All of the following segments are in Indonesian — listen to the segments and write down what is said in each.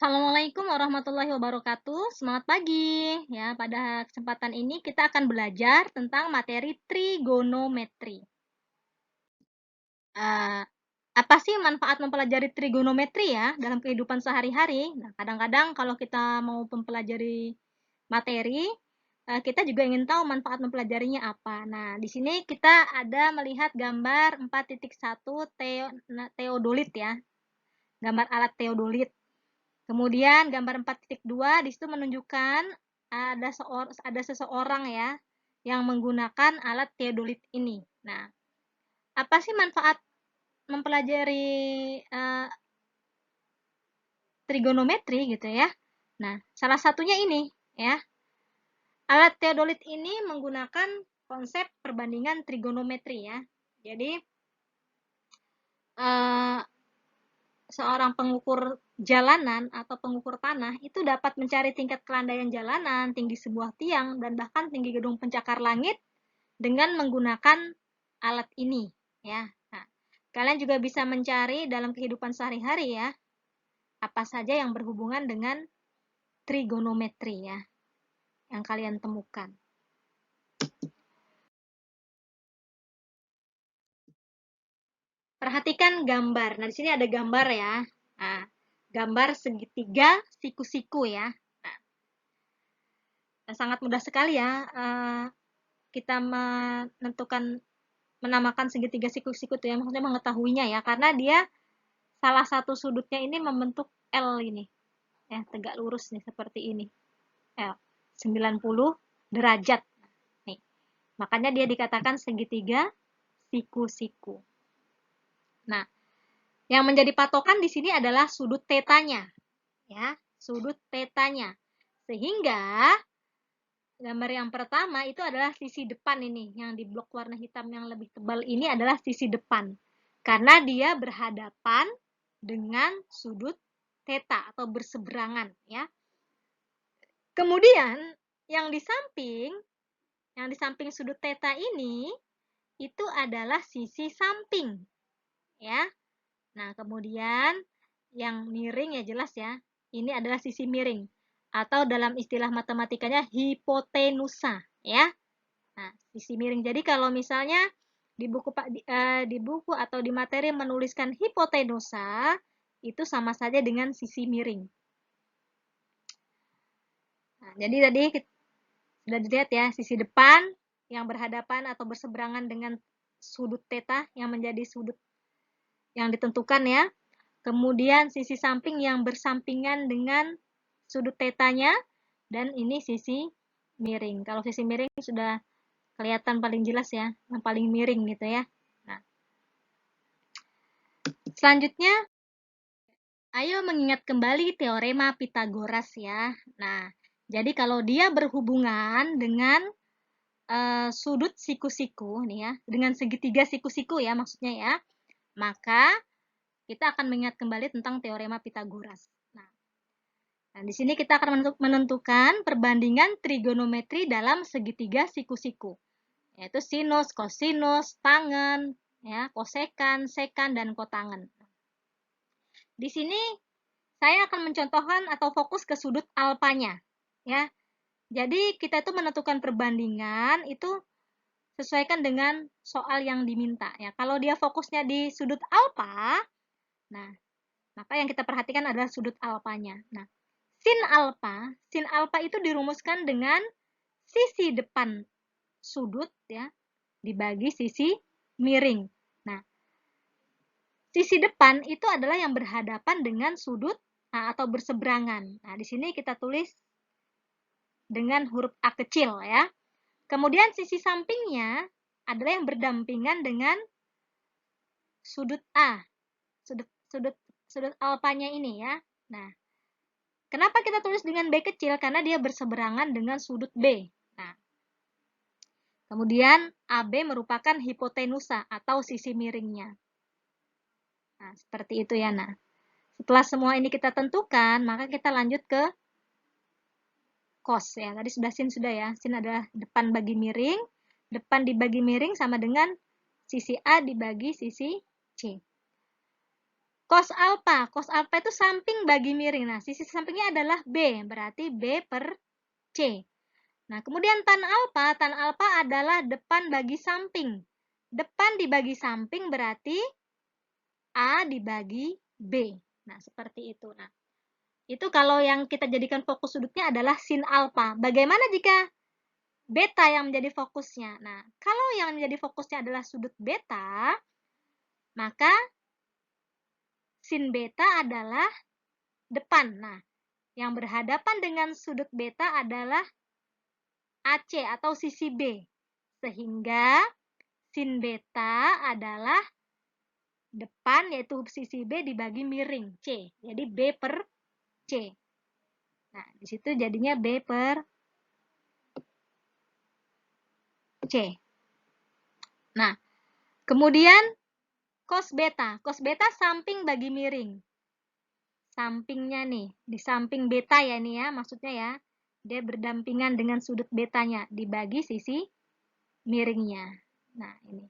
Assalamualaikum warahmatullahi wabarakatuh. Semangat pagi. Ya, pada kesempatan ini kita akan belajar tentang materi trigonometri. Eh, apa sih manfaat mempelajari trigonometri ya dalam kehidupan sehari-hari? Nah, kadang-kadang kalau kita mau mempelajari materi, kita juga ingin tahu manfaat mempelajarinya apa. Nah, di sini kita ada melihat gambar 4.1 teodolit ya, gambar alat teodolit. Kemudian gambar 4.2 di situ menunjukkan ada seseorang ya yang menggunakan alat teodolit ini. Nah, apa sih manfaat mempelajari trigonometri gitu ya? Nah, salah satunya ini ya. Alat teodolit ini menggunakan konsep perbandingan trigonometri ya. Jadi seorang pengukur jalanan atau pengukur tanah itu dapat mencari tingkat kelandaian jalanan, tinggi sebuah tiang, dan bahkan tinggi gedung pencakar langit dengan menggunakan alat ini ya. Nah, kalian juga bisa mencari dalam kehidupan sehari-hari ya, apa saja yang berhubungan dengan trigonometri ya, yang kalian temukan. Perhatikan gambar. Nah, di sini ada gambar ya. Nah, gambar segitiga siku-siku ya. Nah, sangat mudah sekali ya kita menamakan segitiga siku-siku itu ya, maksudnya mengetahuinya ya, karena dia salah satu sudutnya ini membentuk L ini ya, tegak lurus nih seperti ini. L 90 derajat. Nih. Makanya dia dikatakan segitiga siku-siku. Nah, yang menjadi patokan di sini adalah sudut tetanya. Ya, sudut tetanya. Sehingga gambar yang pertama itu adalah sisi depan ini, yang di blok warna hitam yang lebih tebal ini adalah sisi depan. Karena dia berhadapan dengan sudut theta atau berseberangan ya. Kemudian yang di samping sudut theta ini itu adalah sisi samping ya. Nah, kemudian yang miring ya jelas ya. Ini adalah sisi miring atau dalam istilah matematikanya hipotenusa ya. Nah, sisi miring. Jadi kalau misalnya di buku atau di materi menuliskan hipotenusa, itu sama saja dengan sisi miring. Nah, jadi tadi sudah dilihat ya, sisi depan yang berhadapan atau berseberangan dengan sudut theta yang menjadi sudut yang ditentukan ya. Kemudian sisi samping yang bersampingan dengan sudut tetanya, dan ini sisi miring. Kalau sisi miring sudah kelihatan paling jelas ya, yang paling miring gitu ya. Nah, selanjutnya, ayo mengingat kembali teorema Pitagoras ya. Nah, jadi kalau dia berhubungan dengan sudut siku-siku nih ya, dengan segitiga siku-siku ya maksudnya ya, maka kita akan mengingat kembali tentang teorema Pitagoras. Nah, di sini kita akan menentukan perbandingan trigonometri dalam segitiga siku-siku, yaitu sinus, kosinus, tangen, ya, kosekan, sekan, dan kotangen. Di sini saya akan mencontohkan atau fokus ke sudut alfanya, ya. Jadi kita itu menentukan perbandingan itu sesuaikan dengan soal yang diminta, ya. Kalau dia fokusnya di sudut alfa, nah, maka yang kita perhatikan adalah sudut alfanya. Nah, sin alfa itu dirumuskan dengan sisi depan sudut ya dibagi sisi miring. Nah, sisi depan itu adalah yang berhadapan dengan sudut atau berseberangan. Nah, di sini kita tulis dengan huruf A kecil ya. Kemudian sisi sampingnya adalah yang berdampingan dengan sudut A. Sudut alfanya ini ya. Nah, kenapa kita tulis dengan B kecil? Karena dia berseberangan dengan sudut B. Nah, kemudian AB merupakan hipotenusa atau sisi miringnya. Nah, seperti itu ya. Nah, setelah semua ini kita tentukan, maka kita lanjut ke cos ya. Tadi sudah sin sudah ya. Sin adalah depan bagi miring. Depan dibagi miring sama dengan sisi A dibagi sisi C. Cos alfa. Cos alfa itu samping bagi miring. Nah, sisi sampingnya adalah B. Berarti B per C. Nah, kemudian tan alfa. Tan alfa adalah depan bagi samping. Depan dibagi samping berarti A dibagi B. Nah, seperti itu. Nah, itu kalau yang kita jadikan fokus sudutnya adalah sin alfa. Bagaimana jika beta yang menjadi fokusnya? Nah, kalau yang menjadi fokusnya adalah sudut beta, maka sin beta adalah depan. Nah, yang berhadapan dengan sudut beta adalah AC atau sisi B. Sehingga sin beta adalah depan, yaitu sisi B dibagi miring, C. Jadi B per C. Nah, di situ jadinya B per C. Nah, kemudian cos beta. Cos beta samping bagi miring. Sampingnya nih, di samping beta ya nih ya, maksudnya ya. Dia berdampingan dengan sudut betanya, dibagi sisi miringnya. Nah, ini.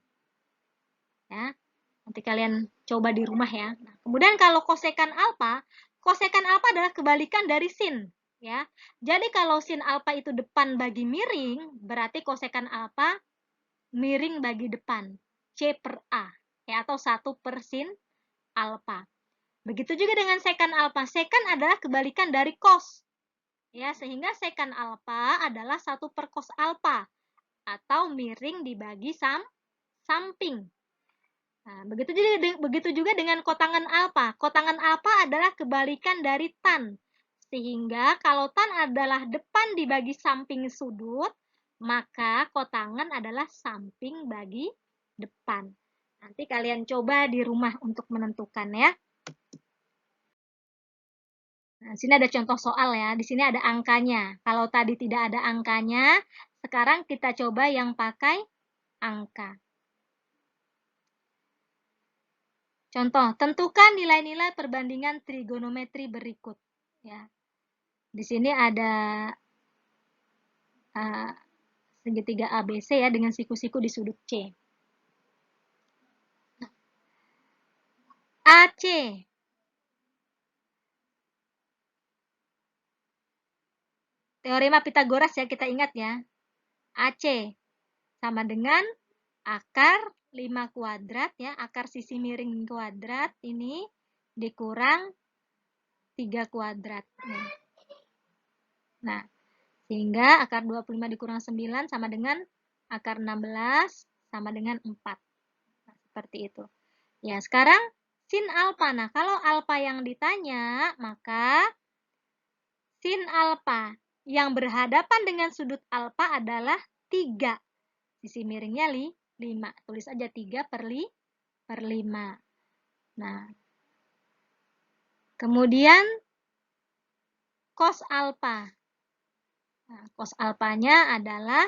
Ya. Nanti kalian coba di rumah ya. Nah, kemudian kalau kosekan alfa adalah kebalikan dari sin. Ya. Jadi kalau sin alfa itu depan bagi miring, berarti kosekan alfa miring bagi depan. C per A. Ya, atau 1 per sin alfa. Begitu juga dengan sekan alfa. Sekan adalah kebalikan dari cos. Ya, sehingga sekan alfa adalah 1 per cos alfa. Atau miring dibagi samping. Nah, begitu juga dengan kotangan alfa. Kotangan alfa adalah kebalikan dari tan. Sehingga kalau tan adalah depan dibagi samping sudut, maka kotangan adalah samping bagi depan. Nanti kalian coba di rumah untuk menentukan ya. Nah, sini ada contoh soal ya. Di sini ada angkanya. Kalau tadi tidak ada angkanya, sekarang kita coba yang pakai angka. Contoh, tentukan nilai-nilai perbandingan trigonometri berikut. Ya, di sini ada segitiga ABC ya dengan siku-siku di sudut C. AC. Teorema Pitagoras ya, kita ingat ya. AC sama dengan akar 5 kuadrat ya, akar sisi miring kuadrat ini dikurang 3 kuadrat. Nah, sehingga akar 25 dikurang 9 sama dengan akar 16 sama dengan 4. Nah, seperti itu. Ya, sekarang sin alfa. Nah, kalau alfa yang ditanya, maka sin alfa yang berhadapan dengan sudut alfa adalah 3. Sisi miringnya 5. Tulis aja 3 per 5. Nah, kemudian cos alfa. Nah, cos alfanya adalah,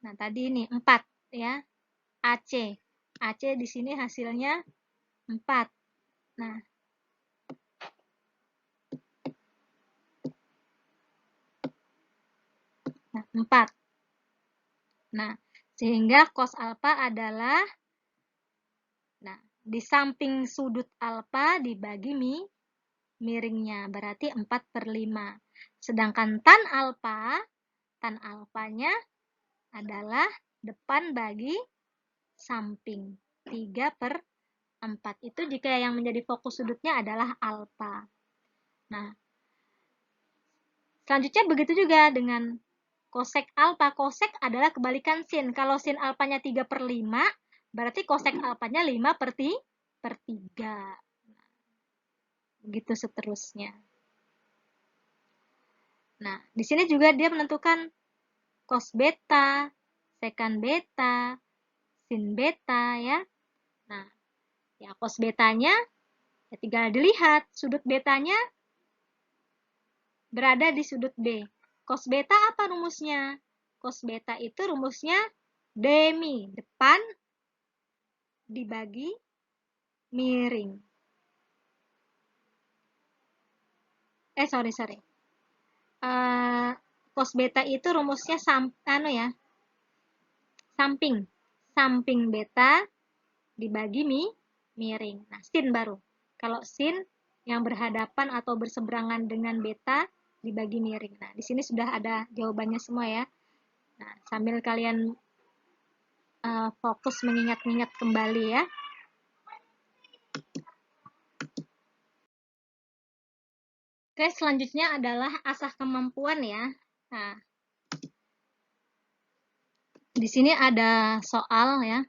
nah tadi ini 4 ya, AC. AC di sini hasilnya 4. Nah, 4. Nah, sehingga cos alfa adalah, nah, di samping sudut alfa dibagi miringnya, berarti 4 per 5. Sedangkan tan alfanya adalah depan bagi samping, 3 per 4. Itu jika yang menjadi fokus sudutnya adalah alfa. Nah, selanjutnya begitu juga dengan kosek alfa. Kosek adalah kebalikan sin. Kalau sin alfanya 3 per 5, berarti kosek alfanya 5 per 3. Begitu seterusnya. Nah, di sini juga dia menentukan cos beta, sekan beta, sin beta ya. Nah, ya cos betanya ya tinggal dilihat sudut betanya berada di sudut B. Cos beta apa rumusnya? Cos beta itu rumusnya demi depan dibagi miring. Sorry. Cos beta itu rumusnya samping beta dibagi miring. Nah, sin baru. Kalau sin yang berhadapan atau berseberangan dengan beta dibagi miring. Nah, di sini sudah ada jawabannya semua ya. Nah, sambil kalian fokus mengingat-ingat kembali ya. Oke, selanjutnya adalah asah kemampuan ya. Nah, di sini ada soal ya.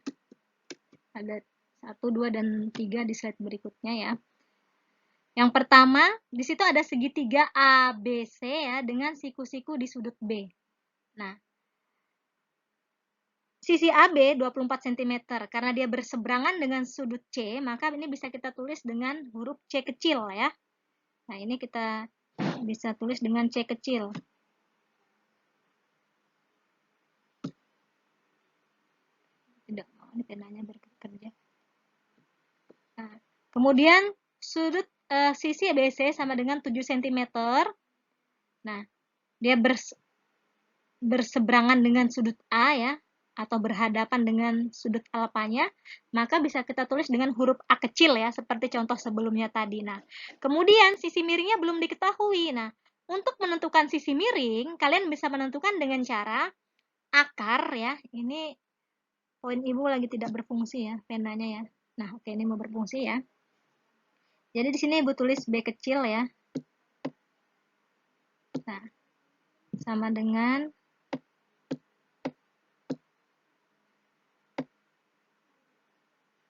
Ada 1, 2, dan 3 di slide berikutnya ya. Yang pertama, di situ ada segitiga ABC ya dengan siku-siku di sudut B. Nah, sisi AB 24 cm. Karena dia berseberangan dengan sudut C, maka ini bisa kita tulis dengan huruf C kecil ya. Nah, ini kita bisa tulis dengan C kecil. Tidak mau, ini penanya bekerja. Nah, kemudian sudut sisi ABC sama dengan 7 cm. Nah, dia berseberangan dengan sudut A ya, atau berhadapan dengan sudut alfanya, maka bisa kita tulis dengan huruf A kecil ya, seperti contoh sebelumnya tadi. Nah, kemudian sisi miringnya belum diketahui. Nah, untuk menentukan sisi miring, kalian bisa menentukan dengan cara akar ya. Ini poin ibu lagi tidak berfungsi ya, penanya ya. Nah, oke, ini mau berfungsi ya. Jadi di sini ibu tulis B kecil ya. Nah, sama dengan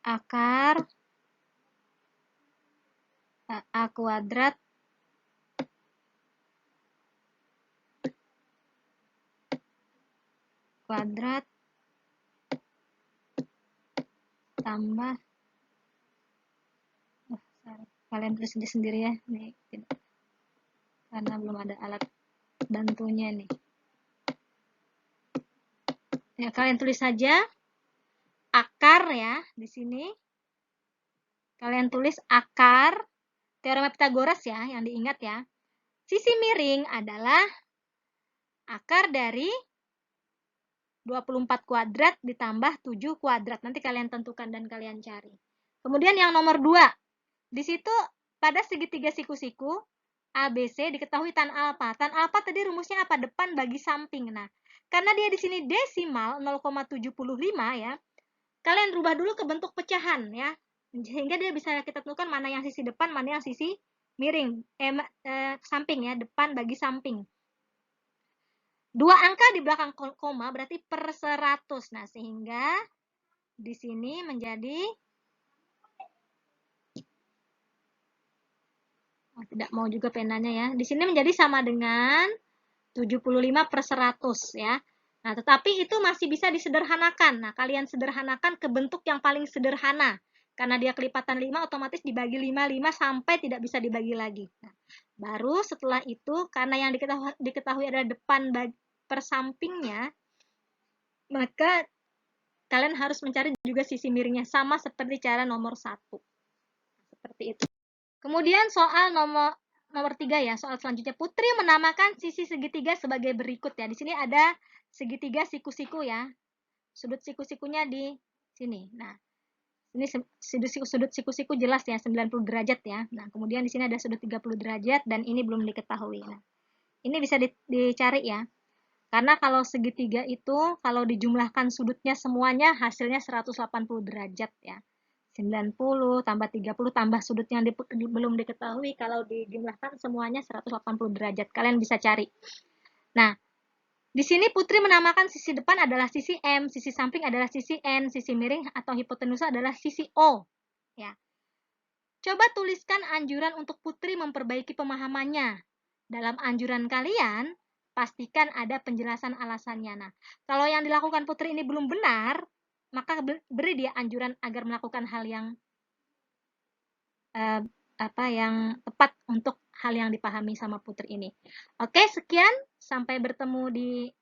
akar A kuadrat tambah kalian tulis sendiri ya nih, karena belum ada alat bantunya nih ya. Kalian tulis saja akar ya, di sini kalian tulis akar teorema Pitagoras ya, yang diingat ya. Sisi miring adalah akar dari 24 kuadrat ditambah 7 kuadrat. Nanti kalian tentukan dan kalian cari. Kemudian yang nomor 2, di situ pada segitiga siku-siku ABC diketahui tan alfa. Tan alfa tadi rumusnya apa? Depan bagi samping. Nah, karena dia di sini desimal 0,75 ya, kalian rubah dulu ke bentuk pecahan ya. Sehingga dia bisa kita tentukan mana yang sisi depan, mana yang sisi miring, samping ya, depan bagi samping. 2 angka di belakang koma berarti per 100. Nah, sehingga di sini menjadi tidak mau juga penanya ya. Di sini menjadi sama dengan 75 per 100 ya. Nah, tetapi itu masih bisa disederhanakan. Nah, kalian sederhanakan ke bentuk yang paling sederhana. Karena dia kelipatan 5, otomatis dibagi 5 sampai tidak bisa dibagi lagi. Nah, baru setelah itu, karena yang diketahui adalah depan per sampingnya, maka kalian harus mencari juga sisi miringnya. Sama seperti cara nomor 1. Seperti itu. Kemudian soal nomor 3 ya, soal selanjutnya. Putri menamakan sisi segitiga sebagai berikut ya. Di sini ada segitiga siku-siku ya. Sudut siku-sikunya di sini. Nah, ini sudut siku-siku jelas ya, 90 derajat ya. Nah, kemudian di sini ada sudut 30 derajat dan ini belum diketahui. Nah, ini bisa dicari ya. Karena kalau segitiga itu, kalau dijumlahkan sudutnya semuanya, hasilnya 180 derajat ya. 90 tambah 30 tambah sudut yang belum diketahui, kalau dijumlahkan semuanya 180 derajat. Kalian bisa cari. Nah, di sini Putri menamakan sisi depan adalah sisi M, sisi samping adalah sisi N, sisi miring atau hipotenusa adalah sisi O. Ya. Coba tuliskan anjuran untuk Putri memperbaiki pemahamannya. Dalam anjuran kalian, pastikan ada penjelasan alasannya. Nah, kalau yang dilakukan Putri ini belum benar, maka beri dia anjuran agar melakukan hal yang yang tepat untuk hal yang dipahami sama Putri ini. Oke, sekian. Sampai bertemu di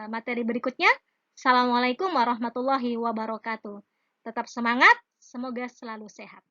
materi berikutnya. Assalamualaikum warahmatullahi wabarakatuh. Tetap semangat, semoga selalu sehat.